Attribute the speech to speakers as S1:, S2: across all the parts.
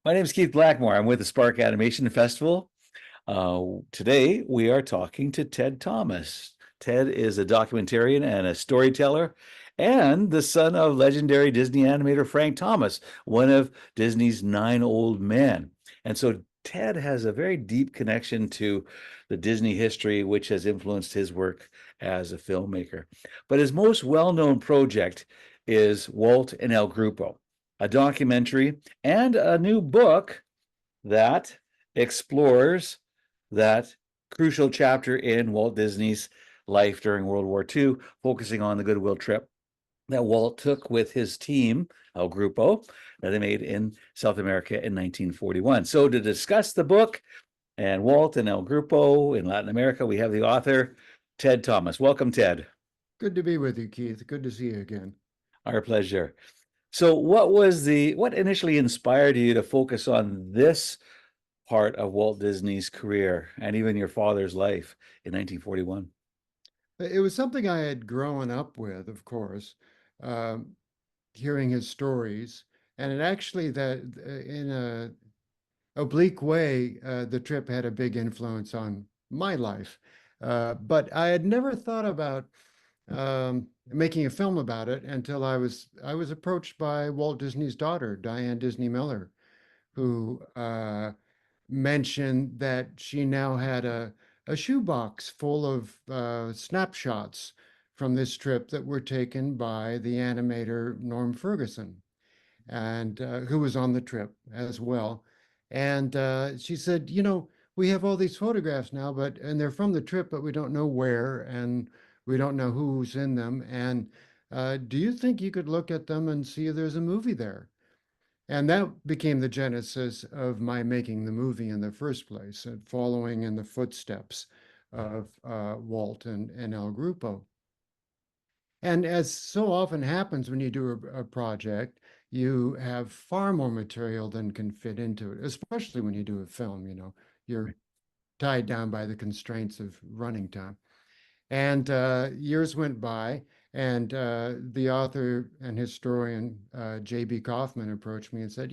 S1: My name is Keith Blackmore. I'm with the Spark Animation Festival. Today, we are talking to Ted Thomas. Ted is a documentarian and a storyteller, and the son of legendary Disney animator Frank Thomas, one of Disney's nine old men. And so, Ted has a very deep connection to the Disney history, which has influenced his work as a filmmaker. But his most well known project is Walt and El Grupo, a documentary and a new book that explores that crucial chapter in Walt Disney's life during World War II, focusing on the Goodwill trip that Walt took with his team, El Grupo, that they made in South America in 1941. So, to discuss the book and Walt and El Grupo in Latin America, we have the author, Ted Thomas. Welcome, Ted.
S2: Good to be with you, Keith. Good to see you again.
S1: Our pleasure. So, what initially inspired you to focus on this part of Walt Disney's career and even your father's life in 1941?
S2: It was something I had grown up with, of course, um, hearing his stories, and it actually that in a oblique way, the trip had a big influence on my life. But I had never thought about making a film about it until I was approached by Walt Disney's daughter, Diane Disney Miller, who mentioned that she now had a shoebox full of snapshots from this trip that were taken by the animator Norm Ferguson, and who was on the trip as well. And she said, we have all these photographs now, and they're from the trip, but we don't know where, and we don't know who's in them. And do you think you could look at them and see if there's a movie there? And that became the genesis of my making the movie in the first place, following in the footsteps of Walt and El Grupo. And as so often happens when you do a project, you have far more material than can fit into it, especially when you do a film, you're tied down by the constraints of running time. And years went by, and the author and historian J.B. Kaufman approached me and said,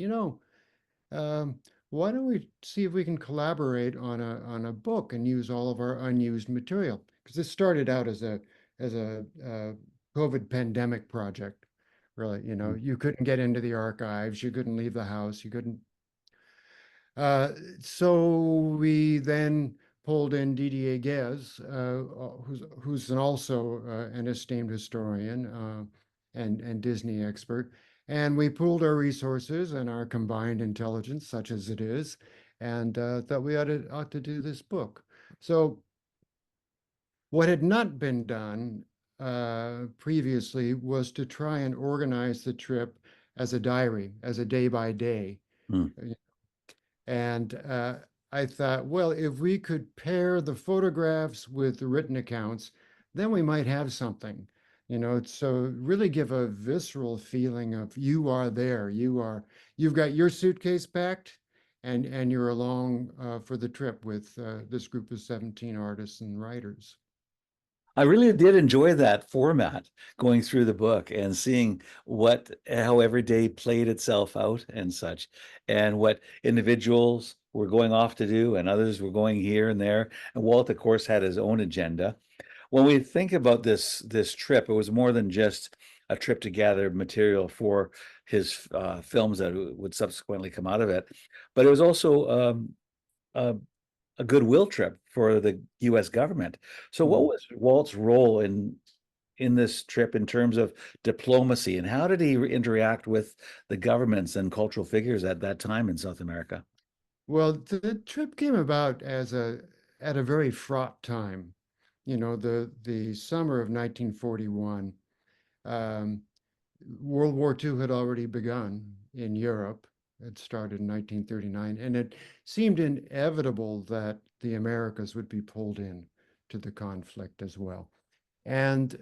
S2: um, why don't we see if we can collaborate on a book and use all of our unused material? Because this started out as a COVID pandemic project. Really, you couldn't get into the archives, you couldn't leave the house, you couldn't so we then pulled in Didier Guez, who's also an esteemed historian and Disney expert. And we pooled our resources and our combined intelligence, such as it is, and thought we ought to do this book. So what had not been done previously was to try and organize the trip as a diary, as a day by day.
S1: Hmm.
S2: And I thought, well, if we could pair the photographs with the written accounts, then we might have something, so really give a visceral feeling of you are there, you've got your suitcase packed, and you're along for the trip with this group of 17 artists and writers.
S1: I really did enjoy that format, going through the book and seeing how every day played itself out and such, and what individuals were going off to do and others were going here and there. And Walt, of course, had his own agenda. When we think about this trip, it was more than just a trip to gather material for his films that would subsequently come out of it, but it was also a a goodwill trip for the U.S. government. So, what
S2: Mm.
S1: was Walt's role in this trip in terms of diplomacy, and how did he interact with the governments and cultural figures at that time in South America?
S2: Well, the trip came about at a very fraught time. The summer of 1941. Um, World War II had already begun in Europe. It started in 1939, and it seemed inevitable that the Americas would be pulled in to the conflict as well. And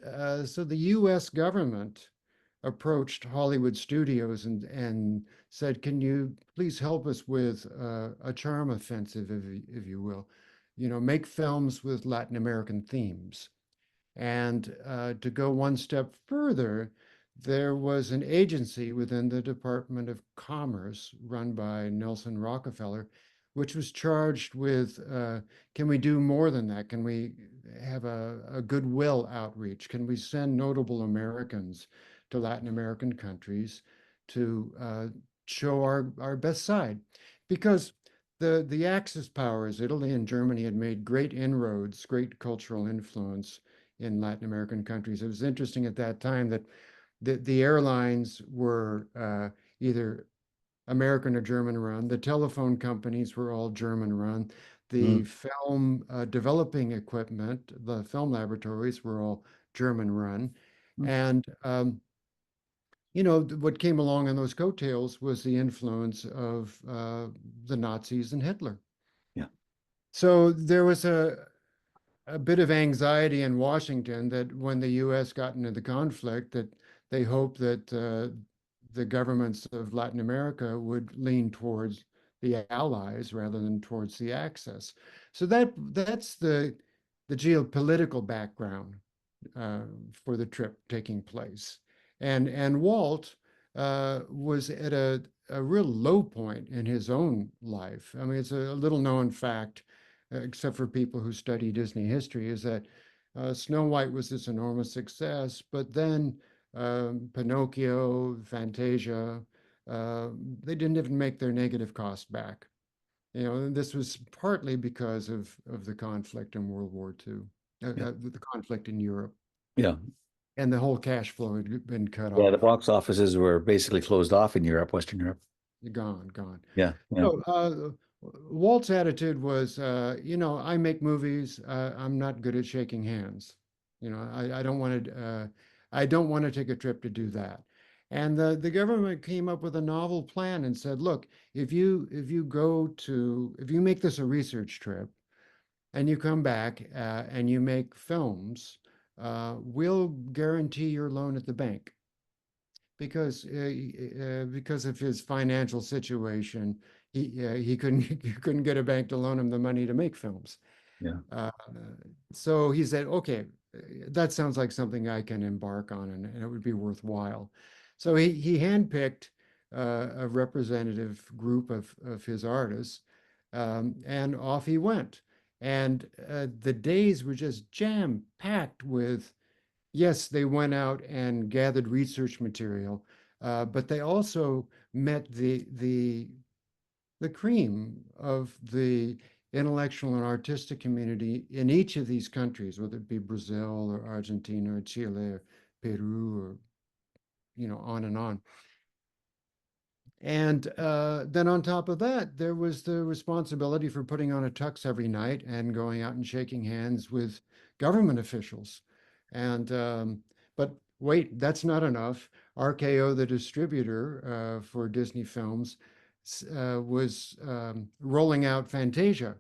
S2: so the US government approached Hollywood studios and said, can you please help us with a charm offensive, if you will? Make films with Latin American themes. And to go one step further, there was an agency within the Department of Commerce run by Nelson Rockefeller, which was charged with can we do more than that? Can we have a goodwill outreach? Can we send notable Americans to Latin American countries to show our best side? Because the Axis powers, Italy and Germany, had made great inroads, great cultural influence in Latin American countries. It was interesting at that time that the airlines were either American or German run. The telephone companies were all German run.
S1: Mm,
S2: The film developing equipment, the film laboratories were all German run.
S1: mm,
S2: And, what came along on those coattails was the influence of the Nazis and Hitler.
S1: yeah,
S2: So there was a bit of anxiety in Washington that when the U.S. got into the conflict, that they hoped that the governments of Latin America would lean towards the Allies rather than towards the Axis. So that's the geopolitical background uh, for the trip taking place. And Walt was at a real low point in his own life. I mean, it's a little known fact, except for people who study Disney history, is that Snow White was this enormous success, but then Pinocchio, Fantasia, uh, they didn't even make their negative cost back. And this was partly because of the conflict in World War II,
S1: yeah,
S2: the conflict in Europe,
S1: yeah.
S2: and the whole cash flow had been cut
S1: Yeah, the
S2: off,
S1: box offices were basically closed off in Europe, Western Europe.
S2: gone.
S1: Yeah, yeah,
S2: So Walt's attitude was, I make movies. I'm not good at shaking hands. I don't want to. I don't want to take a trip to do that. And the government came up with a novel plan and said, look, if you make this a research trip and you come back and you make films, we'll guarantee your loan at the bank because of his financial situation. He couldn't he couldn't get a bank to loan him the money to make films.
S1: yeah,
S2: Uh, so he said, "Okay, that sounds like something I can embark on, and it would be worthwhile." So he handpicked a representative group of his artists, and off he went. And the days were just jam packed with. Yes, they went out and gathered research material, but they also met the cream of the intellectual and artistic community in each of these countries, whether it be Brazil or Argentina or Chile or Peru or on and on. And then on top of that, there was the responsibility for putting on a tux every night and going out and shaking hands with government officials. And but wait, that's not enough. RKO, the distributor for Disney films, was rolling out Fantasia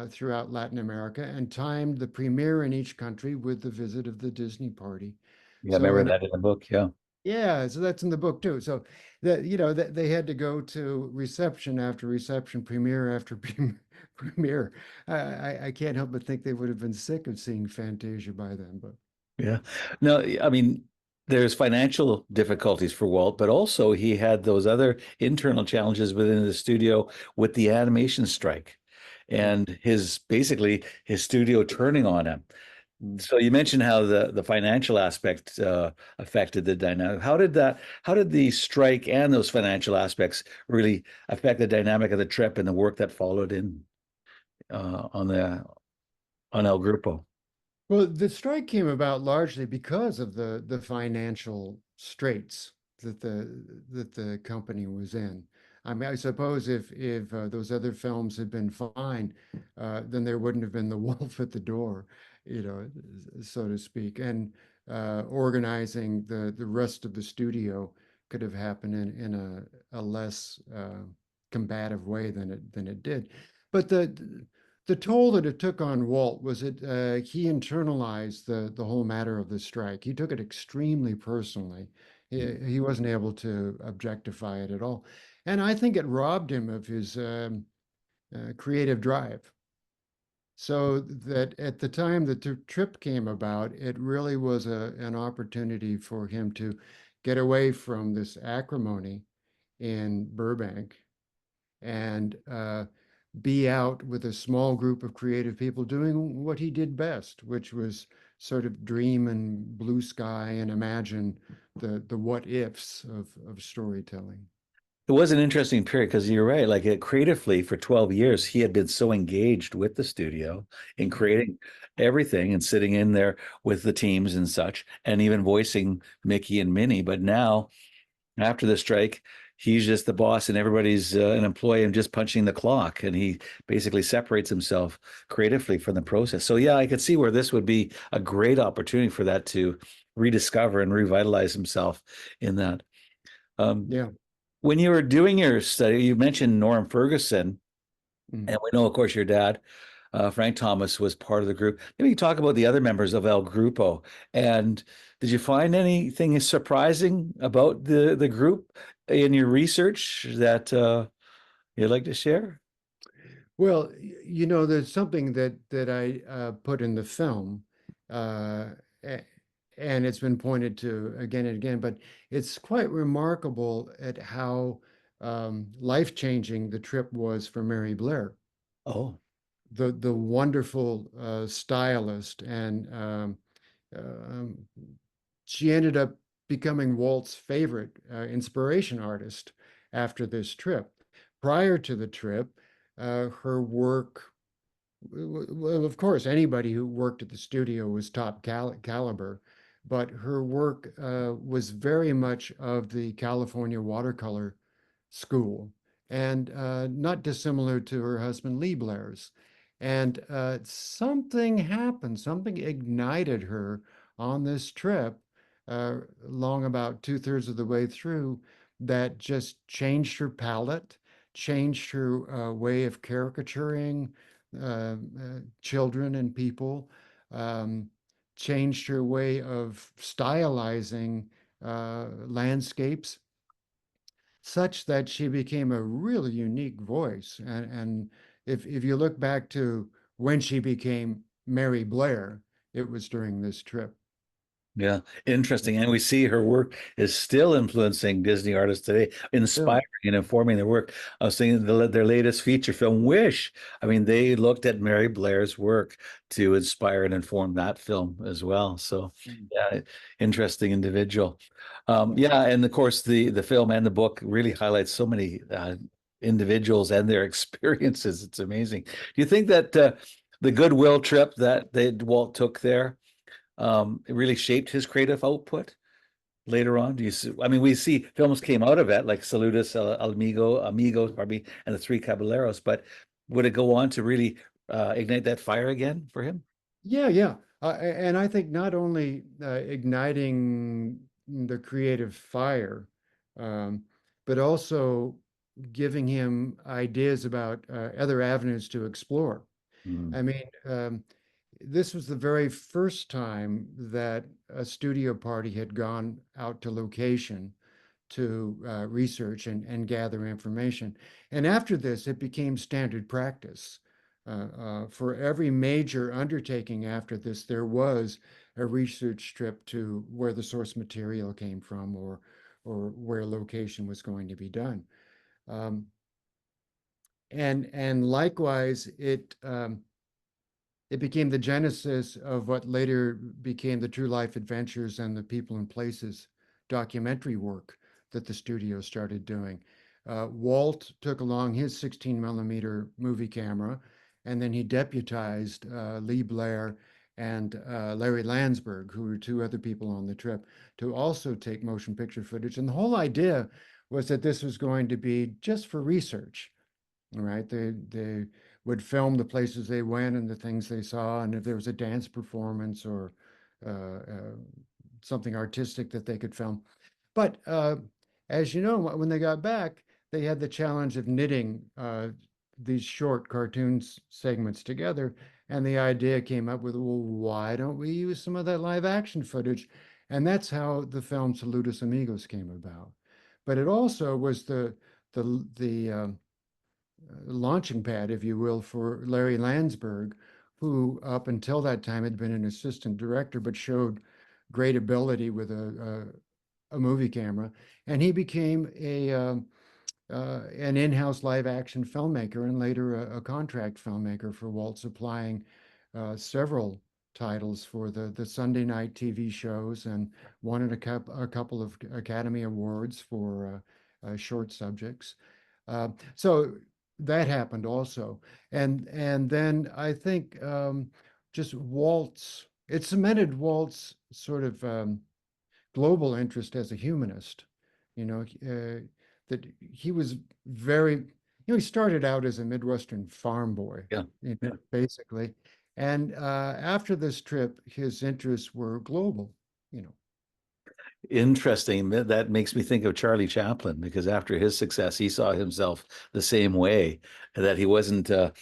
S2: throughout Latin America and timed the premiere in each country with the visit of the Disney party.
S1: yeah. I
S2: So
S1: remember
S2: in
S1: that in the book. Yeah,
S2: yeah, so that's in the book too. So that they had to go to reception after reception, premiere after premiere. I can't help but think they would have been sick of seeing Fantasia by then. But
S1: yeah. No, I mean, there's financial difficulties for Walt, but also he had those other internal challenges within the studio with the animation strike
S2: yeah.
S1: and his basically his studio turning on him. So you mentioned how the financial aspect affected the dynamic. How did the strike and those financial aspects really affect the dynamic of the trip and the work that followed in on the on El Grupo?
S2: Well, the strike came about largely because of the financial straits that the company was in. I mean, I suppose if those other films had been fine, then there wouldn't have been the wolf at the door, so to speak. And organizing the rest of the studio could have happened in a less combative way than it did. But the toll that it took on Walt was he internalized the whole matter of the strike. He took it extremely personally. He wasn't able to objectify it at all, and I think it robbed him of his creative drive. So that at the time that the trip came about, it really was an opportunity for him to get away from this acrimony in Burbank and be out with a small group of creative people doing what he did best, which was sort of dream and blue sky and imagine the what ifs of storytelling.
S1: It was an interesting period because you're right. Like creatively for 12 years, he had been so engaged with the studio in creating everything and sitting in there with the teams and such, and even voicing Mickey and Minnie. But now, after the strike, he's just the boss and everybody's an employee and just punching the clock. And he basically separates himself creatively from the process. So, yeah, I could see where this would be a great opportunity for that to rediscover and revitalize himself in that. Um,
S2: Yeah.
S1: when you were doing your study, you mentioned Norm Ferguson,
S2: Mm.
S1: and we know, of course, your dad, Frank Thomas, was part of the group. Maybe you talk about the other members of El Grupo. And did you find anything surprising about the group in your research that you'd like to share?
S2: Well, there's something that I put in the film, uh, a- and it's been pointed to again and again, but it's quite remarkable at how life-changing the trip was for Mary Blair,
S1: Oh,
S2: the wonderful stylist, and um, she ended up becoming Walt's favorite inspiration artist after this trip. Prior to the trip, her work, well, of course, anybody who worked at the studio was top caliber, but her work was very much of the California watercolor school and not dissimilar to her husband Lee Blair's. And something happened, something ignited her on this trip, long about two-thirds of the way through, that just changed her palette, changed her way of caricaturing children and people, um, changed her way of stylizing landscapes such that she became a really unique voice. And if you look back to when she became Mary Blair, it was during this trip.
S1: yeah, interesting. And we see her work is still influencing Disney artists today, inspiring
S2: Still.
S1: and informing their work. I was thinking their latest feature film, Wish. I mean, they looked at Mary Blair's work to inspire and inform that film as well. So,
S2: Mm.
S1: yeah, interesting individual.
S2: Yeah.
S1: Yeah, and of course, the film and the book really highlights so many individuals and their experiences. It's amazing. Do you think that the Goodwill trip that Walt took there? It really shaped his creative output later on. Do you see, I mean, we see films came out of it like Saludos, Amigos, pardon me, and The Three Caballeros, but would it go on to really ignite that fire again for him?
S2: Yeah, yeah. And I think not only igniting the creative fire, um, but also giving him ideas about other avenues to explore.
S1: Mm.
S2: I mean, this was the very first time that a studio party had gone out to location to research and gather information. And after this, it became standard practice. For every major undertaking after this, there was a research trip to where the source material came from or where location was going to be done. Um, and likewise, it became the genesis of what later became the True Life Adventures and the People and Places documentary work that the studio started doing. Walt took along his 16 millimeter movie camera, and then he deputized Lee Blair and Larry Landsberg, who were two other people on the trip, to also take motion picture footage. And the whole idea was that this was going to be just for research. All right, they would film the places they went and the things they saw, and if there was a dance performance or something artistic that they could film. But as you know, when they got back, they had the challenge of knitting these short cartoons segments together, and the idea came up with, well, why don't we use some of that live action footage? And that's how the film Saludos Amigos came about. But it also was the launching pad, if you will, for Larry Landsberg, who up until that time had been an assistant director, but showed great ability with a movie camera. And he became an in-house live action filmmaker and later a contract filmmaker for Walt, supplying several titles for the Sunday night TV shows and won a couple of Academy Awards for short subjects. So that happened also. And then I think just Walt's, it cemented Walt's sort of global interest as a humanist. You know, that he was very, he started out as a Midwestern farm boy,
S1: Yeah. Yeah.
S2: basically. And after this trip, his interests were global, you know.
S1: Interesting. That makes me think of Charlie Chaplin because after his success, he saw himself the same way, that he wasn't a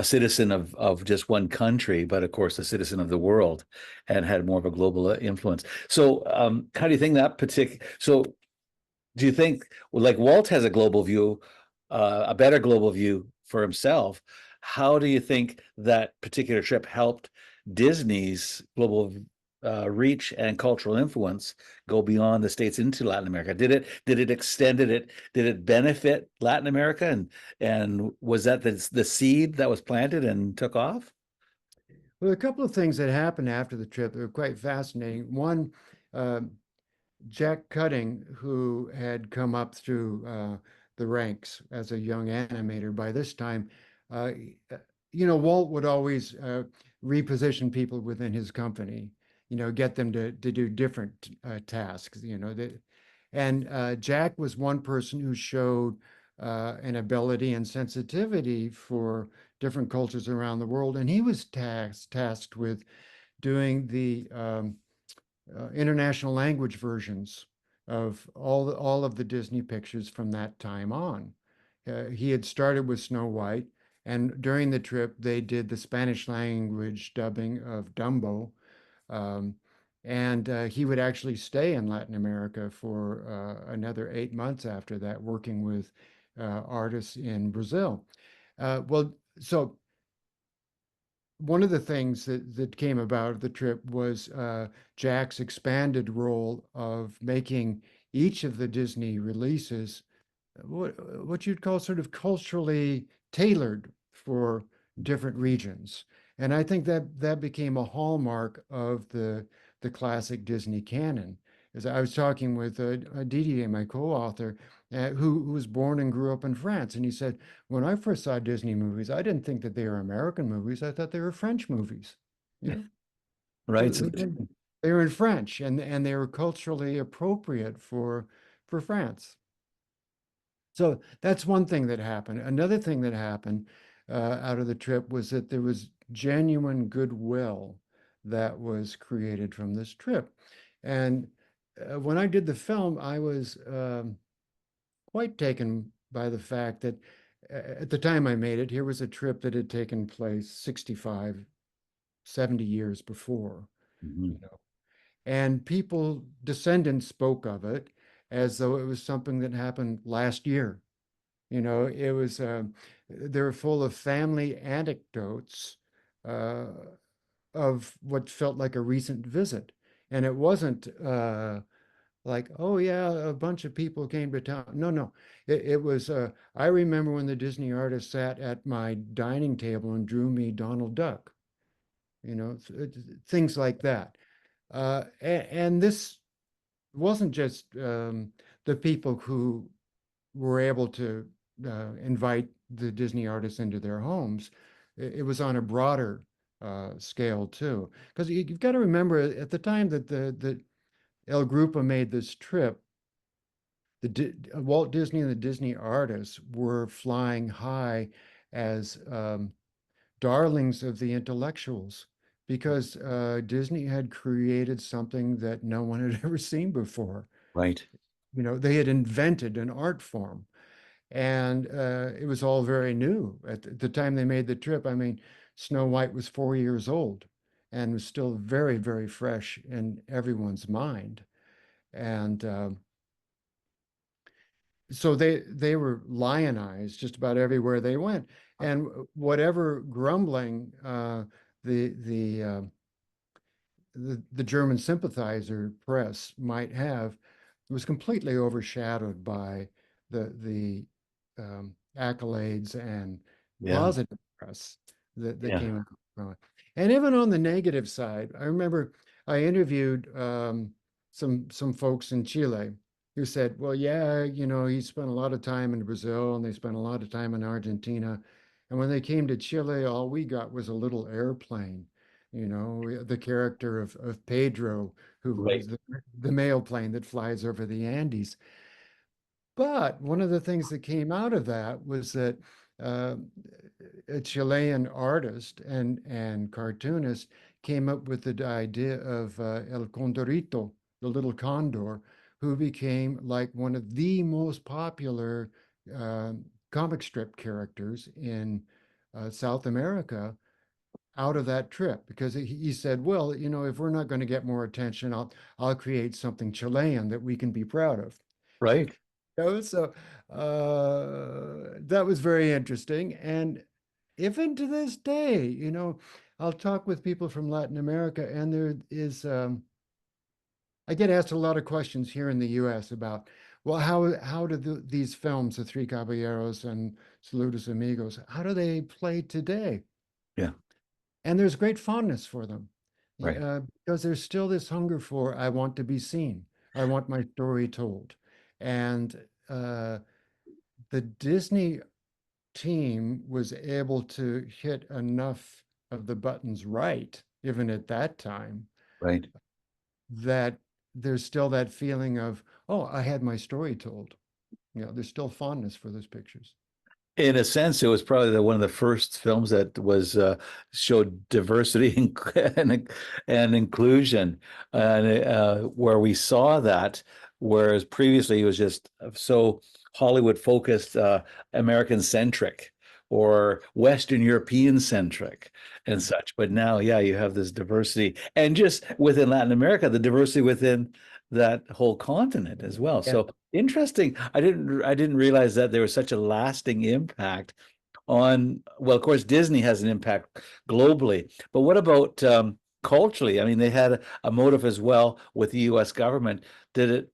S1: citizen of just one country, but of course a citizen of the world, and had more of a global influence. So, how do you think that particular? So, do you think, well, like Walt has a global view, a better global view for himself? How do you think that particular trip helped Disney's global reach and cultural influence go beyond the States into Latin America? Did it extended it? Did it benefit Latin America? And was that the seed that was planted and took off?
S2: Well, a couple of things that happened after the trip that were quite fascinating. One, uh, Jack Cutting, who had come up through the ranks as a young animator by this time, uh, Walt would always reposition people within his company, get them to do different tasks, and Jack was one person who showed an ability and sensitivity for different cultures around the world, and he was tasked with doing the international language versions of all of the Disney pictures from that time on. He had started with Snow White, and during the trip, they did the Spanish language dubbing of Dumbo. Um, and he would actually stay in Latin America for another 8 months after that, working with artists in Brazil. Well, so one of the things that came about of the trip was Jack's expanded role of making each of the Disney releases what you'd call sort of culturally tailored for different regions. And I think that became a hallmark of the classic Disney canon. As I was talking with Didier, my co-author, who was born and grew up in France, and he said, when I first saw Disney movies, I didn't think that they were American movies. I thought they were French movies. You know,
S1: Right. So,
S2: they were in French, and they were culturally appropriate for France. So that's one thing that happened. Another thing that happened out of the trip was that there was genuine goodwill that was created from this trip. And when I did the film, I was quite taken by the fact that at the time I made it, here was a trip that had taken place 65, 70 years before,
S1: mhm.
S2: you know, and people, descendants spoke of it as though it was something that happened last year. It was they were full of family anecdotes uh, of what felt like a recent visit, and it wasn't like, oh yeah, a bunch of people came to town. No, no, it was. I remember when the Disney artist sat at my dining table and drew me Donald Duck. Things like that. And this wasn't just the people who were able to invite the Disney artists into their homes. It was on a broader scale too, because you've got to remember at the time that the El Grupo made this trip, Walt Disney and the Disney artists were flying high as darlings of the intellectuals because Disney had created something that no one had ever seen before.
S1: Right.
S2: They had invented an art form, and it was all very new at the time they made the trip. I mean, Snow White was 4 years old and was still very, very fresh in everyone's mind. And so they were lionized just about everywhere they went. And whatever grumbling the the German sympathizer press might have was completely overshadowed by the accolades and
S1: Yeah.
S2: positive press that
S1: Yeah.
S2: came out from it. And even on the negative side, I remember I interviewed some folks in Chile who said, "Well, yeah, he spent a lot of time in Brazil and they spent a lot of time in Argentina, and when they came to Chile, all we got was a little airplane." The character of Pedro, who
S1: Right.
S2: was the mail plane that flies over the Andes. But one of the things that came out of that was that uh, a Chilean artist and cartoonist came up with the idea of El Condorito, the little condor, who became like one of the most popular uh, comic strip characters in South America out of that trip because he said, well, if we're not going to get more attention, I'll create something Chilean that we can be proud of.
S1: Right.
S2: So that was very interesting. And even to this day, I'll talk with people from Latin America, and there is I get asked a lot of questions here in the U.S. about, well, how do these films, The Three Caballeros and Saludos Amigos, how do they play today?
S1: Yeah.
S2: And there's great fondness for them
S1: Right.
S2: because there's still this hunger for, I want to be seen. I want my story told. And the Disney team was able to hit enough of the buttons right, even at that time,
S1: Right.
S2: that there's still that feeling of, oh, I had my story told. There's still fondness for those pictures.
S1: In a sense, it was probably one of the first films that was showed diversity and inclusion, and where we saw that, whereas previously it was just so Hollywood focused, American centric or Western European centric and such. But now, yeah, you have this diversity, and just within Latin America, the diversity within that whole continent as well.
S2: Yeah.
S1: So interesting. I didn't realize that there was such a lasting impact on, well, of course, Disney has an impact globally, but what about culturally? I mean, they had a motive as well with the US government. Did it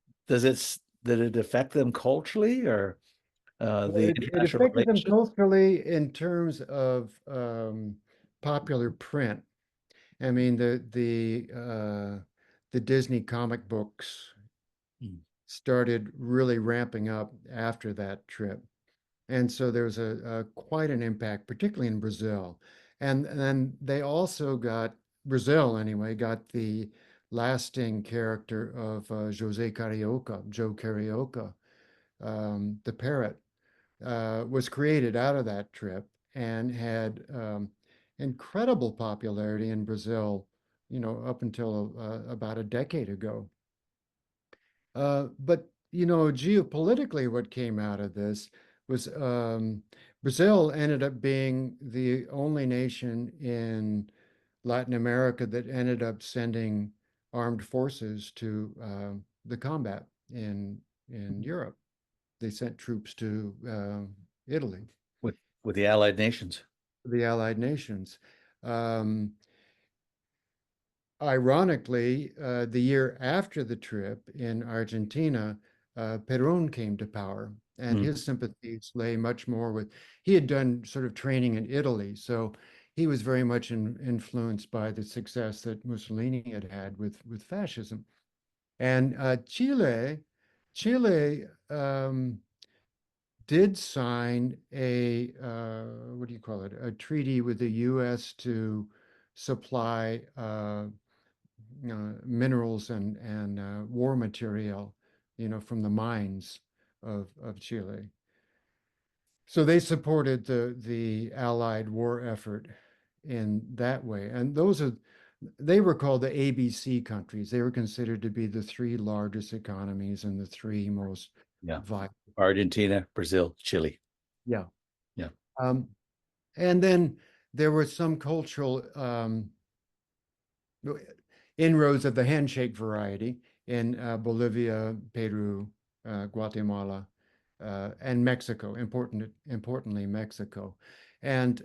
S1: affect them culturally, or
S2: Well,
S1: the
S2: it
S1: international
S2: affected them
S1: relationship?
S2: culturally in terms of popular print. I mean, the Disney comic books
S1: Mm.
S2: started really ramping up after that trip. And so there was a quite an impact, particularly in Brazil. And then they also got, Brazil anyway, got the lasting character of Jose Carioca, Joe Carioca, the parrot, was created out of that trip and had incredible popularity in Brazil, up until about a decade ago. But geopolitically, what came out of this was Brazil ended up being the only nation in Latin America that ended up sending armed forces to the combat in Europe. They sent troops to Italy,
S1: with with the Allied nations?
S2: the Allied nations. Um, Ironically, the year after the trip in Argentina, Perón came to power, and
S1: Mm.
S2: his sympathies lay much more with. He had done sort of training in Italy, so he was very much influenced by the success that Mussolini had had with fascism. And Chile did sign a what do you call it? A treaty with the U.S. to supply minerals and war material, from the mines of Chile. So they supported the Allied war effort in that way. And they were called the ABC countries. They were considered to be the three largest economies and the three most
S1: Yeah.
S2: vital.
S1: Argentina, Brazil, Chile.
S2: Yeah.
S1: Yeah.
S2: Um, and then there were some cultural inroads of the handshake variety in Bolivia, Peru, Guatemala, and Mexico. Importantly, Mexico, and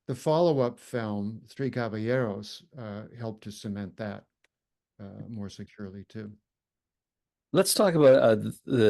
S2: the follow-up film, Three Caballeros, helped to cement that more securely too.
S1: Let's talk about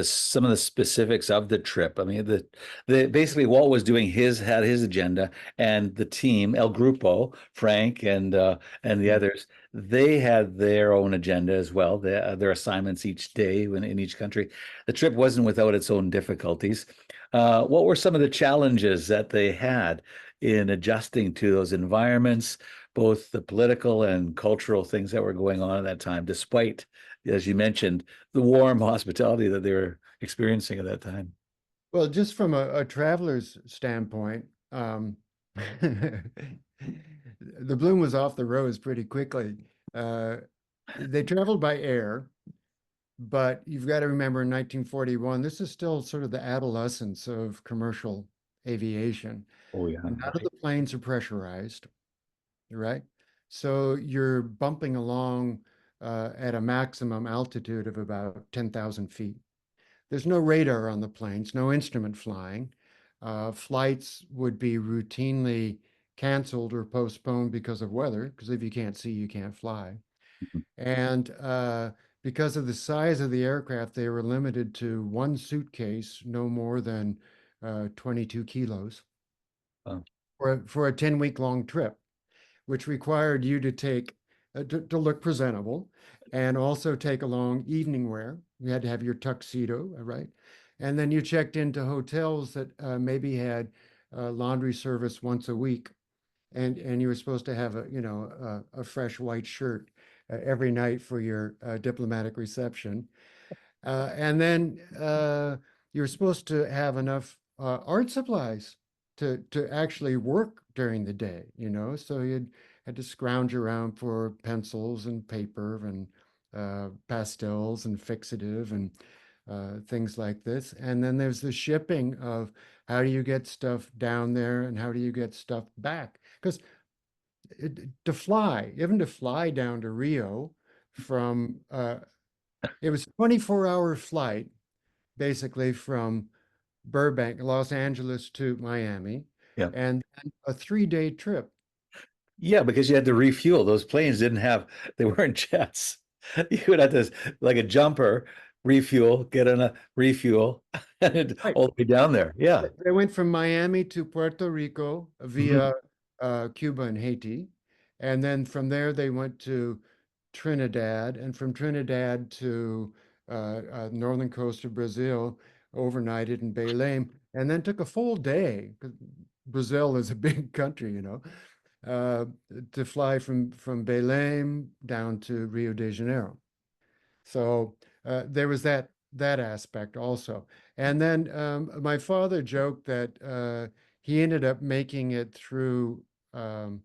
S1: some of the specifics of the trip. I mean, the basically Walt was doing had his agenda, and the team, El Grupo, Frank and the others, they had their own agenda as well. Their assignments each day in each country. The trip wasn't without its own difficulties. What were some of the challenges that they had in adjusting to those environments, both the political and cultural things that were going on at that time, despite, as you mentioned, the warm hospitality that they were experiencing at that time?
S2: Well, just from a traveler's standpoint, the bloom was off the rose pretty quickly. Uh, they traveled by air, but you've got to remember in 1941, this is still sort of the adolescence of commercial aviation.
S1: Oh yeah,
S2: None of
S1: right.
S2: the planes are pressurized, right? So you're bumping along at a maximum altitude of about 10,000 feet. There's no radar on the planes, no instrument flying. Flights would be routinely canceled or postponed because of weather, because if you can't see, you can't fly. And because of the size of the aircraft, they were limited to one suitcase, no more than 22 kilos,
S1: Oh,
S2: for a 10-week long trip, which required you to take to look presentable and also take along evening wear. You had to have your tuxedo, right? And then you checked into hotels that maybe had laundry service once a week, and you were supposed to have a fresh white shirt every night for your diplomatic reception. And then you're supposed to have enough art supplies to actually work during the day, So you had to scrounge around for pencils and paper and pastels and fixative and things like this. And then there's the shipping of how do you get stuff down there and how do you get stuff back? Because even to fly down to Rio from it was a 24-hour flight, basically from Burbank, Los Angeles to Miami,
S1: yeah.
S2: and then a 3-day trip.
S1: Yeah, because you had to refuel. Those planes didn't have, they weren't jets. You would have to, like a jumper, refuel, get on a refuel, and
S2: Right.
S1: all the way down there. Yeah.
S2: They went from Miami to Puerto Rico
S1: Mhm.
S2: via Cuba and Haiti. And then from there, they went to Trinidad, and from Trinidad to northern coast of Brazil, overnighted in Belém, and then took a full day, 'cause Brazil is a big country, uh, to fly from Belém down to Rio de Janeiro. So there was that aspect also. And then my father joked that he ended up making it through um,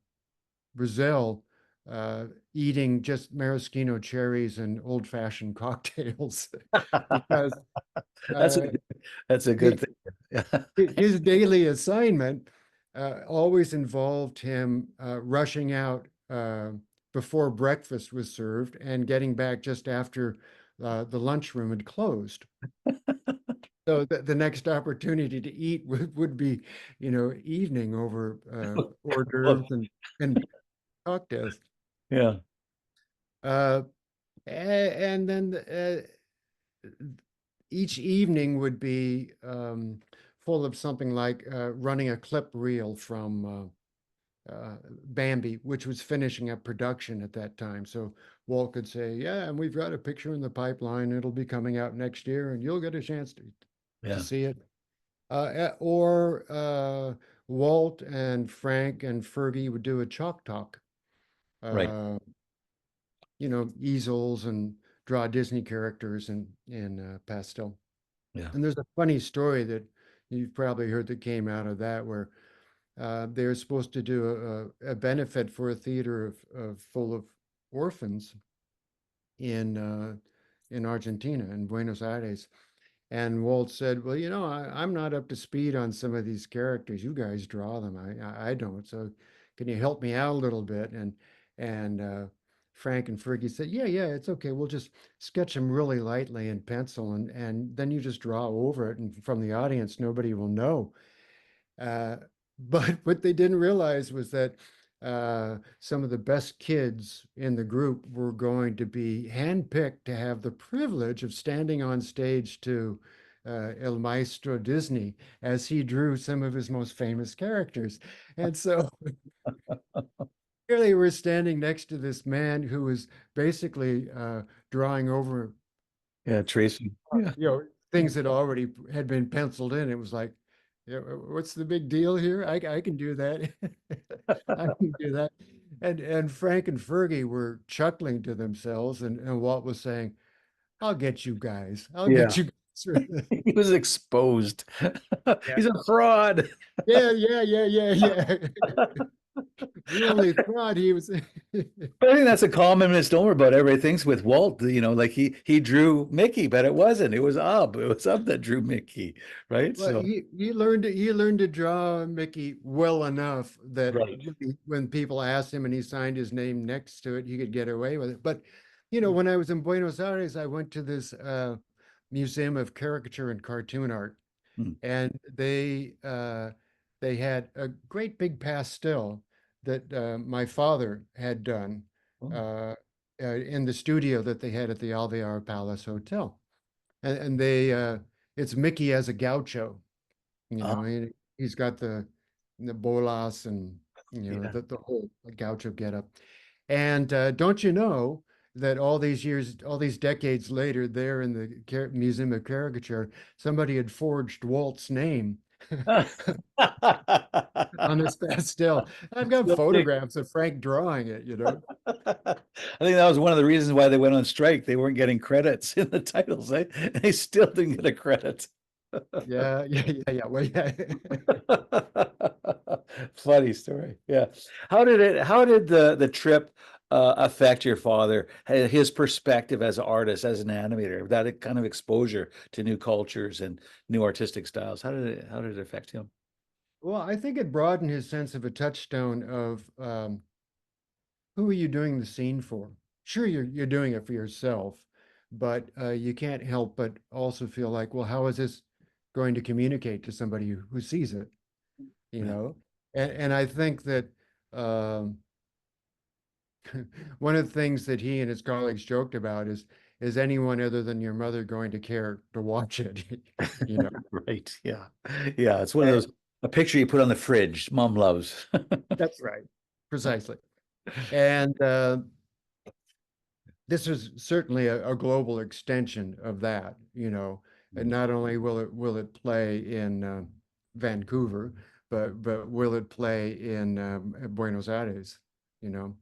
S2: Brazil, uh, eating just maraschino cherries and old-fashioned cocktails because
S1: That's a
S2: uh,
S1: that's a good
S2: he,
S1: thing. Yeah.
S2: his daily assignment always involved him rushing out before breakfast was served and getting back just after the lunchroom had closed. So the next opportunity to eat would be, evening over hors
S1: Well,
S2: d'oeuvres and cocktails.
S1: yeah,
S2: Uh, and then each evening would be full of something like running a clip reel from Bambi, which was finishing up production at that time. So Walt could say, "Yeah, and we've got a picture in the pipeline. It'll be coming out next year, and you'll get a chance to
S1: yeah,
S2: see it." Or Walt and Frank and Fergie would do a chalk talk,
S1: right.
S2: uh, easels and draw Disney characters in pastel.
S1: Yeah,
S2: And there's a funny story that you've probably heard that came out of that, where they were supposed to do a benefit for a theater full of orphans in in Argentina, in Buenos Aires. And Walt said, "Well, I'm not up to speed on some of these characters. You guys draw them. I don't. So can you help me out a little bit?" And Frank and Fergie said, "Yeah, yeah, it's okay. We'll just sketch them really lightly in pencil, and then you just draw over it, and from the audience, nobody will know." Uh, But what they didn't realize was that some of the best kids in the group were going to be handpicked to have the privilege of standing on stage to El Maestro Disney as he drew some of his most famous characters. And so here they were standing next to this man who was basically drawing over,
S1: Yeah, Tracy. Yeah.
S2: you know, things that already had been penciled in. It was like, yeah, what's the big deal here? I can do that. I can do that. And Frank and Fergie were chuckling to themselves, and Walt was saying, "I'll get you guys. I'll
S1: Yeah.
S2: get you guys."
S1: He was exposed.
S2: Yeah,
S1: He's a fraud.
S2: yeah, yeah, yeah, yeah, yeah. You only thought he was.
S1: But I think that's a common misnomer about everything's with Walt. Like he drew Mickey, but it wasn't. It was Ub. It was Ub that drew Mickey, right?
S2: Well,
S1: So
S2: he learned to draw Mickey well enough that
S1: right.
S2: when people asked him and he signed his name next to it, he could get away with it. But
S1: Mm.
S2: when I was in Buenos Aires, I went to this museum of caricature and cartoon art,
S1: Mm.
S2: and they had a great big pastel that my father had done
S1: Oh,
S2: in the studio that they had at the Alvear Palace Hotel, and it's Mickey as a gaucho.
S1: ah,
S2: He's got the bolas and
S1: yeah.
S2: the whole gaucho getup. And don't you know that all these years, all these decades later, there in the Museum of Caricature, somebody had forged Walt's name on this pastel. I've got
S1: Still think-
S2: photographs of Frank drawing it.
S1: I think that was one of the reasons why they went on strike. They weren't getting credits in the titles. They still didn't get a credit.
S2: Yeah, yeah, yeah, yeah. Well, yeah.
S1: Funny story. Yeah. How did the trip affect your father, his perspective as an artist, as an animator, that kind of exposure to new cultures and new artistic styles? How did it affect him?
S2: Well, I think it broadened his sense of a touchstone of who are you doing the scene for? Sure, you're doing it for yourself, but you can't help but also feel like, well, how is this going to communicate to somebody who sees it? You
S1: Yeah.
S2: know, and I think that um, one of the things that he and his colleagues joked about is anyone other than your mother going to care to watch it? You know,
S1: Right. Yeah. Yeah. It's one of those
S2: and
S1: a picture you put on the fridge. Mom loves.
S2: that's right, precisely. And this is certainly a global extension of that. And
S1: Mm.
S2: not only will it play in Vancouver, but will it play in Buenos Aires, you know,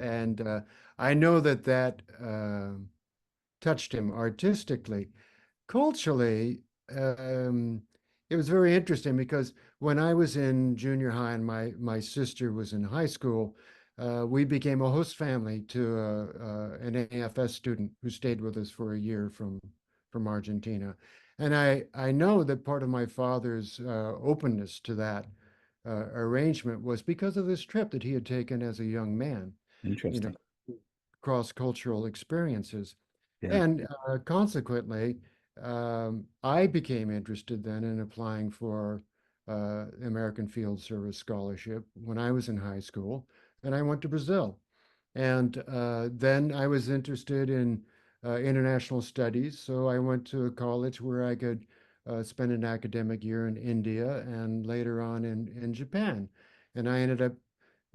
S2: and I know that touched him artistically. Culturally, um, it was very interesting because when I was in junior high and my sister was in high school, we became a host family to an AFS student who stayed with us for a year from Argentina. And I know that part of my father's openness to that arrangement was because of this trip that he had taken as a young man, you know,
S1: Interesting.
S2: cross-cultural experiences.
S1: Yeah.
S2: And consequently, I became interested then in applying for American Field Service Scholarship when I was in high school, and I went to Brazil. And then I was interested in international studies, so I went to a college where I could spend an academic year in India and later on in Japan. And I ended up,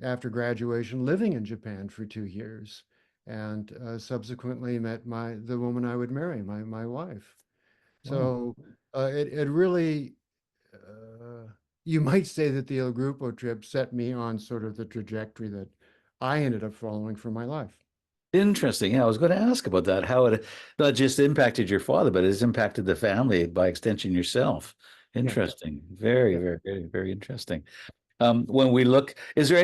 S2: after graduation, living in Japan for 2 years, and subsequently met the woman I would marry, my wife.
S1: Wow.
S2: So it really, uh, you might say that the El Grupo trip set me on sort of the trajectory that I ended up following for my life.
S1: Interesting. Yeah, I was going to ask about that. How it not just impacted your father, but it's impacted the family by extension yourself.
S2: Yeah,
S1: Interesting. Very,
S2: yeah.
S1: very, very, very interesting. When we look, is there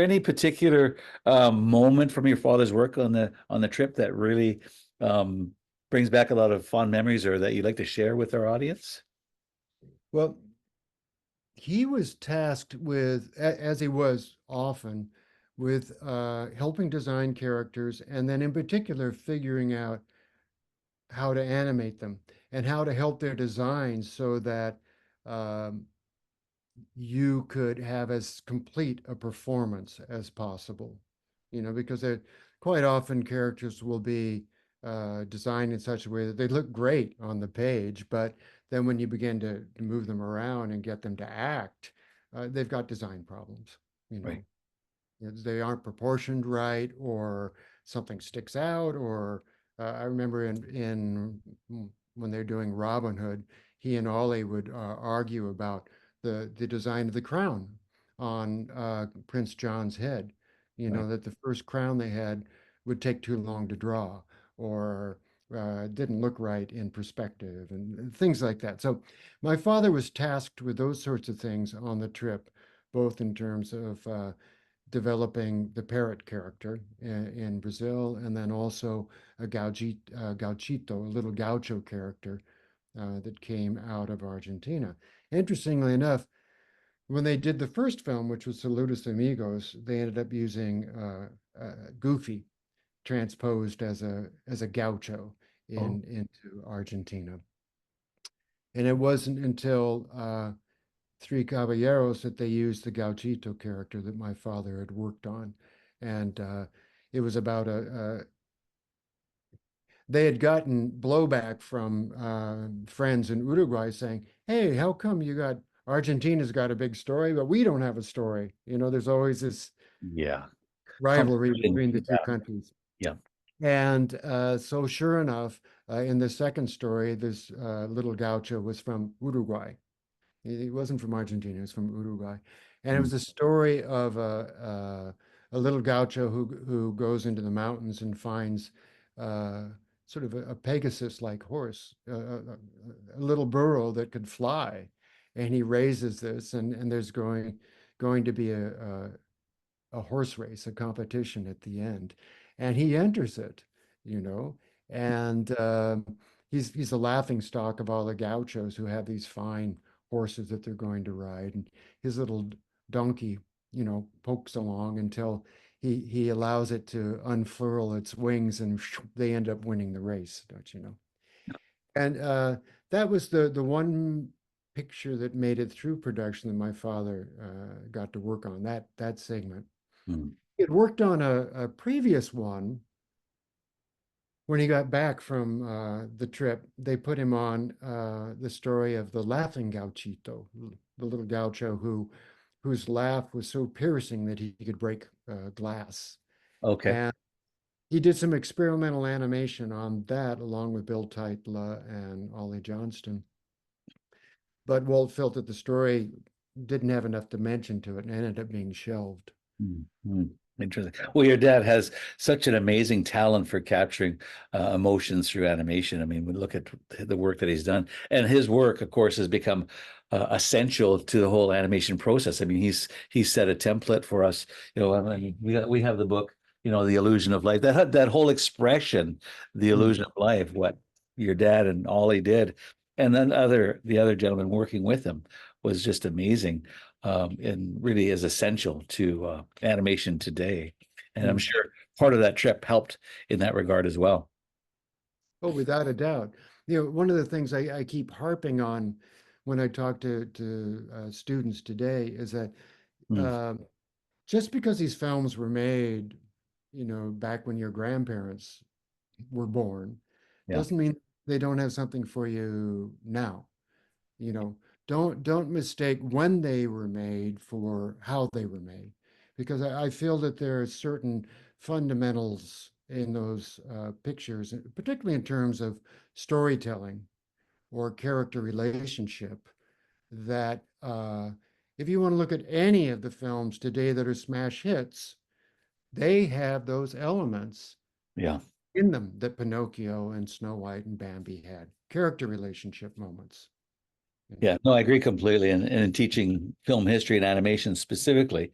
S1: any particular moment from your father's work on the trip that really um, brings back a lot of fond memories, or that you'd like to share with our audience?
S2: Well, he was tasked with, as he was often, with helping design characters and then in particular figuring out how to animate them and how to help their designs so that um, you could have as complete a performance as possible. Because they're quite often characters will be designed in such a way that they look great on the page, but then when you begin to move them around and get them to act, they've got design problems. You
S1: Right.
S2: know, they aren't proportioned right, or something sticks out, or I remember when they're doing Robin Hood, he and Ollie would argue about the design of the crown on Prince John's head.
S1: Right.
S2: That the first crown they had would take too long to draw, or didn't look right in perspective, and things like that. So my father was tasked with those sorts of things on the trip, both in terms of developing the parrot character in Brazil, and then also gauchito, a little gaucho character that came out of Argentina. Interestingly enough, when they did the first film, which was Saludos Amigos, they ended up using Goofy transposed as a gaucho
S1: Oh,
S2: into Argentina. And it wasn't until Three Caballeros that they used the Gauchito character that my father had worked on. And it was about they had gotten blowback from friends in Uruguay saying, hey, how come Argentina's got a big story, but we don't have a story? There's always this
S1: yeah.
S2: rivalry
S1: Competition.
S2: between the two
S1: Yeah.
S2: countries.
S1: Yeah.
S2: And so, sure enough, in the second story, this little gaucho was from Uruguay. He wasn't from Argentina, he was from Uruguay. And it
S1: Mm.
S2: was a story of a little gaucho who goes into the mountains and finds uh, sort of a Pegasus-like horse, a little burro that could fly. And he raises this, and there's going to be a horse race, a competition at the end, and he enters it, you know, and he's a laughing stock of all the gauchos who have these fine horses that they're going to ride, and his little donkey, pokes along until he allows it to unfurl its wings, and they end up winning the race, don't you know? And that was the one picture that made it through production that my father got to work on, that segment.
S1: Mm.
S2: He had worked on a previous one when he got back from the trip. They put him on the story of the laughing gauchito, the little gaucho whose laugh was so piercing that he could break glass.
S1: Okay.
S2: And he did some experimental animation on that along with Bill Teitla and Ollie Johnston. But Walt felt that the story didn't have enough dimension to it and ended up being shelved.
S1: Mm, mm. Interesting. Well, your dad has such an amazing talent for capturing emotions through animation. I mean, we look at the work that he's done, and his work, of course, has become essential to the whole animation process. I mean, he's set a template for us. I mean, we have the book, The Illusion of Life. That whole expression, the
S2: Hmm.
S1: illusion of life, what your dad and Ollie did, and then the other gentleman working with him was just amazing, and really is essential to animation today. And I'm
S2: Hmm.
S1: sure part of that trip helped in that regard as well.
S2: Oh, without a doubt. One of the things I keep harping on when I talk to students today is that
S1: Mm,
S2: uh, just because these films were made, back when your grandparents were born,
S1: yeah,
S2: doesn't mean they don't have something for you now. You know, don't mistake when they were made for how they were made, because I feel that there are certain fundamentals in those pictures, particularly in terms of storytelling or character relationship, that if you want to look at any of the films today that are smash hits, they have those elements
S1: yeah.
S2: in them that Pinocchio and Snow White and Bambi had, character relationship moments. You know.
S1: Yeah, no, I agree completely. And in teaching film history and animation specifically,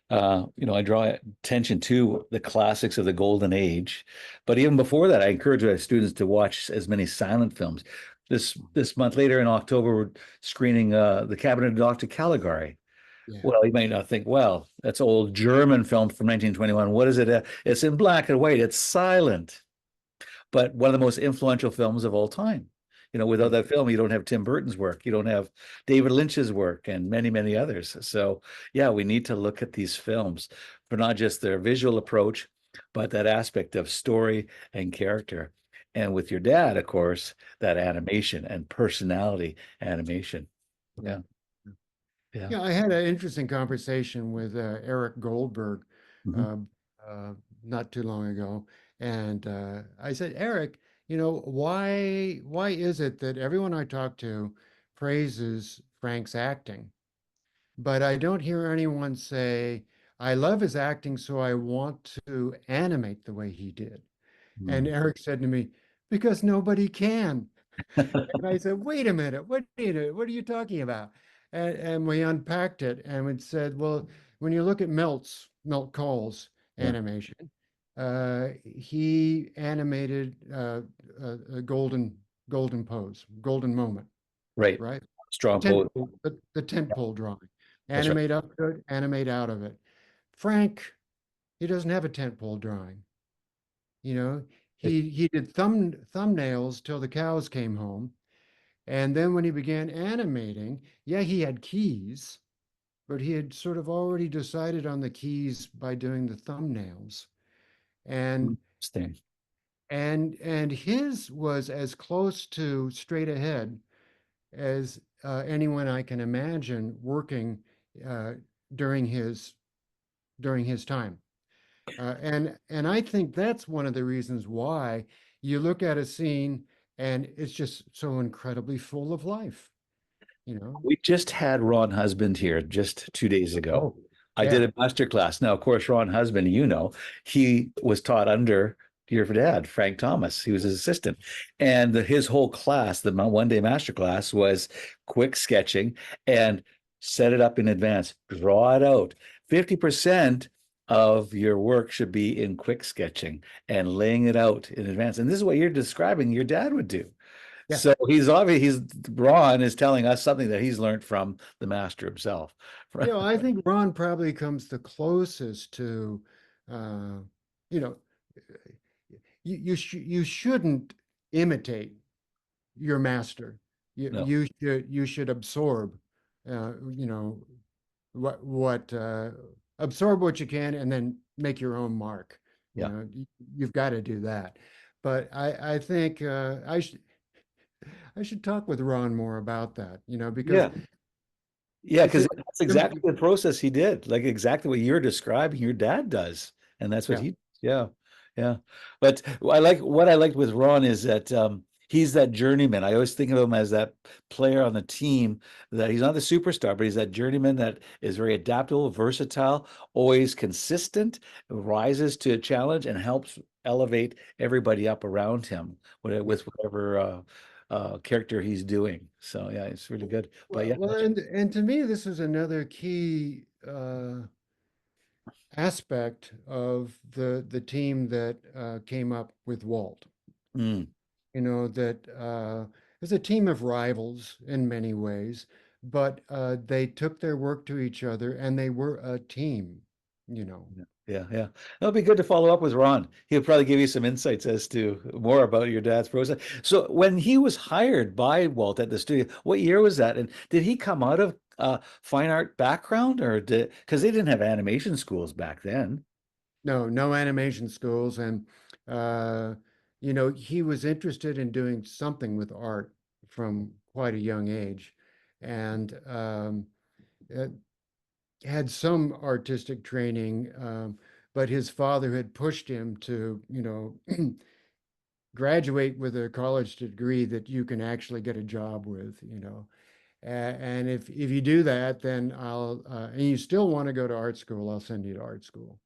S1: I draw attention to the classics of the golden age. But even before that, I encourage my students to watch as many silent films. This month, later in October, we're screening The Cabinet of Dr. Caligari.
S2: Yeah.
S1: Well, you may not think, well, that's an old German film from 1921. What is it? It's in black and white. It's silent, but one of the most influential films of all time. Without that film, you don't have Tim Burton's work, you don't have David Lynch's work, and many, many others. So, yeah, we need to look at these films for not just their visual approach, but that aspect of story and character. And with your dad, of course, that animation and personality animation.
S2: Yeah.
S1: Yeah, yeah.
S2: Yeah, I had an interesting conversation with Eric Goldberg
S1: Mhm.
S2: uh, uh, not too long ago, and I said, Eric, why is it that everyone I talk to praises Frank's acting, but I don't hear anyone say, I love his acting, so I want to animate the way he did. And
S1: Mm.
S2: Eric said to me, because nobody can. And I said, wait a minute, what are you talking about? And we unpacked it and we said, well, when you look at Milt Cole's
S1: Yeah,
S2: animation, he animated a golden pose, golden moment,
S1: right.
S2: right?
S1: Strong pose.
S2: The tent
S1: Yeah,
S2: pole drawing.
S1: that's right.
S2: Animate up to it, animate out of it. Frank, he doesn't have a tent pole drawing. You know,
S1: It-
S2: he did thumbnails till the cows came home. And then when he began animating, yeah, he had keys, but he had sort of already decided on the keys by doing the thumbnails. And
S1: Interesting.
S2: and his was as close to straight ahead as anyone I can imagine working uh, during his during his time. And I think that's one of the reasons why you look at a scene and it's just so incredibly full of life, you know?
S1: We just had Ron Husband here just 2 days ago.
S2: Oh,
S1: I did
S2: yeah.
S1: a master class. Now, of course, Ron Husband, he was taught under your dad, Frank Thomas. He was his assistant. And his whole class, the one day master class, was quick sketching and set it up in advance, draw it out. 50% of your work should be in quick sketching and laying it out in advance. And this is what you're describing your dad would do.
S2: Yeah.
S1: So he's Ron is telling us something that he's learned from the master himself.
S2: I think Ron probably comes the closest to, uh, you know, you shouldn't imitate your master.
S1: No,
S2: You should absorb, you know, what absorb what you can and then make your own mark.
S1: yeah,
S2: You've got to do that. But I think I should talk with Ron more about that. Because
S1: yeah. Yeah,
S2: it's
S1: because
S2: a
S1: that's exactly the process he did, like exactly what you're describing, your dad does. And that's what
S2: yeah.
S1: he, yeah, yeah. But what I liked with Ron is that he's that journeyman. I always think of him as that player on the team that he's not the superstar, but he's that journeyman that is very adaptable, versatile, always consistent, rises to a challenge and helps elevate everybody up around him
S2: Yeah.
S1: with whatever character he's doing. So yeah, it's really good. But yeah,
S2: Well, and to me, this is another key aspect of the team that came up with Walt.
S1: mm,
S2: That is a team of rivals in many ways, but they took their work to each other and they were a team, you know.
S1: yeah, yeah, yeah. It'll be good to follow up with Ron. He'll probably give you some insights as to more about your dad's process. So when he was hired by Walt at the studio, what year was that? And did he come out of fine art background or because they didn't have animation schools back then?
S2: No, no animation schools. And, uh, he was interested in doing something with art from quite a young age. And uh, had some artistic training, but his father had pushed him to, graduate with a college degree that you can actually get a job with. And if you do that, then and you still want to go to art school, I'll send you to art school.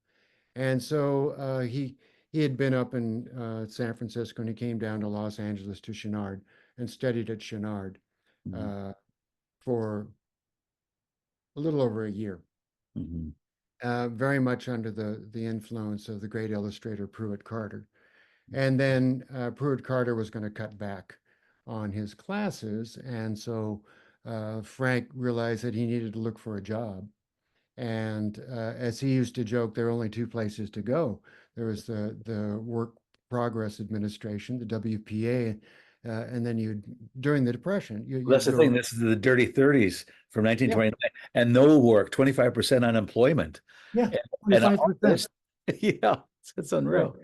S2: And so he had been up in San Francisco and he came down to Los Angeles to Chenard and studied at Chenard
S1: Mhm,
S2: uh, for a little over a year.
S1: mhm,
S2: Very much under the influence of the great illustrator Pruitt Carter. And then Pruitt Carter was going to cut back on his classes. And so Frank realized that he needed to look for a job. And as he used to joke, there are only two places to go. There was the Work Progress Administration, the WPA, and then during the Depression,
S1: That's
S2: you'd
S1: the thing.
S2: go,
S1: This is the dirty 30s from
S2: yeah,
S1: 1929, and no work, 25% unemployment.
S2: yeah,
S1: And all
S2: 25%.
S1: this, yeah, it's
S2: Right.
S1: unreal.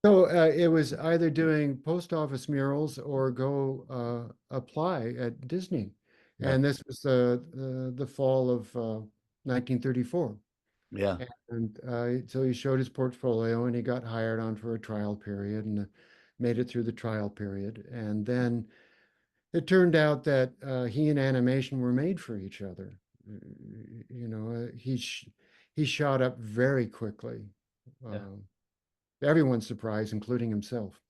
S2: So it was either doing post office murals or go apply at Disney.
S1: Yeah,
S2: And this was the fall of 1934.
S1: yeah,
S2: And so he showed his portfolio and he got hired on for a trial period and made it through the trial period. And then it turned out that he and animation were made for each other. He shot up very quickly.
S1: yeah.
S2: Um, Everyone's surprised, including himself.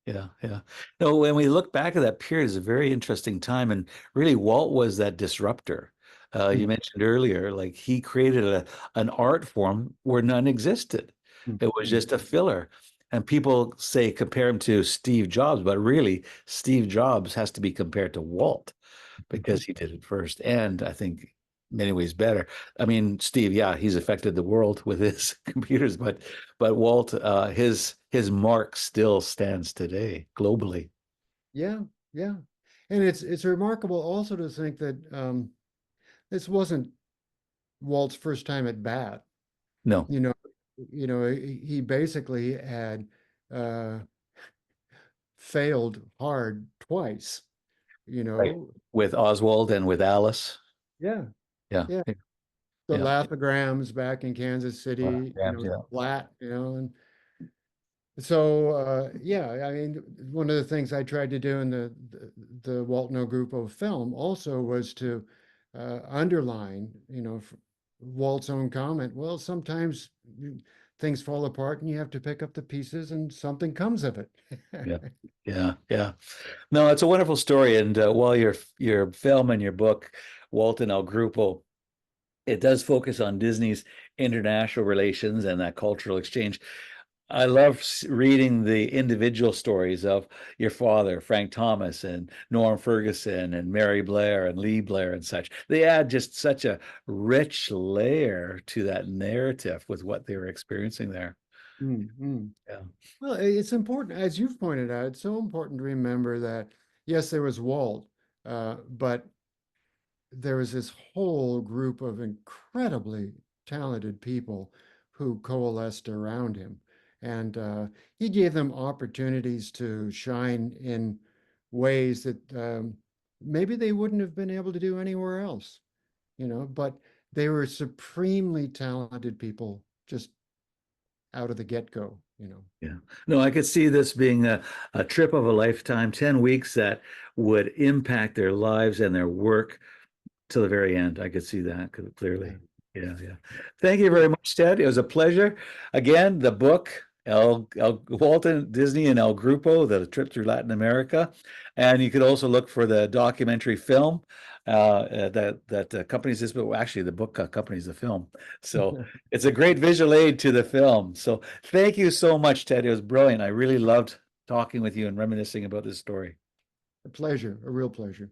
S1: Yeah, yeah. No, when we look back at that period, it's a very interesting time. And really, Walt was that disruptor. You
S2: Mm,
S1: mentioned earlier, like he created an art form where none existed.
S2: mm,
S1: It was
S2: mm,
S1: just a filler. And people say compare him to Steve Jobs, but really, Steve Jobs has to be compared to Walt because he did it first. And I think many ways better. I mean, Steve, yeah, he's affected the world with his computers, but Walt, his mark still stands today globally.
S2: yeah, yeah. And it's remarkable also to think that this wasn't Walt's first time at bat.
S1: No,
S2: You know, he basically had uh, failed hard twice. You
S1: right.
S2: know,
S1: With Oswald and with Alice.
S2: yeah,
S1: Yeah,
S2: yeah. The
S1: yeah,
S2: Lathograms back in Kansas City,
S1: yeah,
S2: flat, and so yeah, I mean, one of the things I tried to do in the Walt and El Grupo film also was to underline, Walt's own comment. Well, sometimes things fall apart and you have to pick up the pieces and something comes of it.
S1: yeah, yeah, yeah. No, it's a wonderful story. And while your film and your book, Walt and El Grupo, it does focus on Disney's international relations and that cultural exchange. I love reading the individual stories of your father, Frank Thomas, and Norm Ferguson, and Mary Blair, and Lee Blair, and such. They add just such a rich layer to that narrative with what they were experiencing there.
S2: Mm, mm.
S1: Yeah,
S2: Well, it's important, as you've pointed out, it's so important to remember that, yes, there was Walt, but there was this whole group of incredibly talented people who coalesced around him. And he gave them opportunities to shine in ways that maybe they wouldn't have been able to do anywhere else, but they were supremely talented people just out of the get-go.
S1: yeah. No, I could see this being a trip of a lifetime, 10 weeks that would impact their lives and their work to the very end. I could see that
S2: Yeah.
S1: clearly. Yeah, yeah. Thank you very much, Ted. It was a pleasure. Again, the book, Walt Disney and El Grupo, The Trip Through Latin America. And you could also look for the documentary film that accompanies this, but actually the book accompanies the film. So it's a great visual aid to the film. So thank you so much, Ted. It was brilliant. I really loved talking with you and reminiscing about this story.
S2: A pleasure, a real pleasure.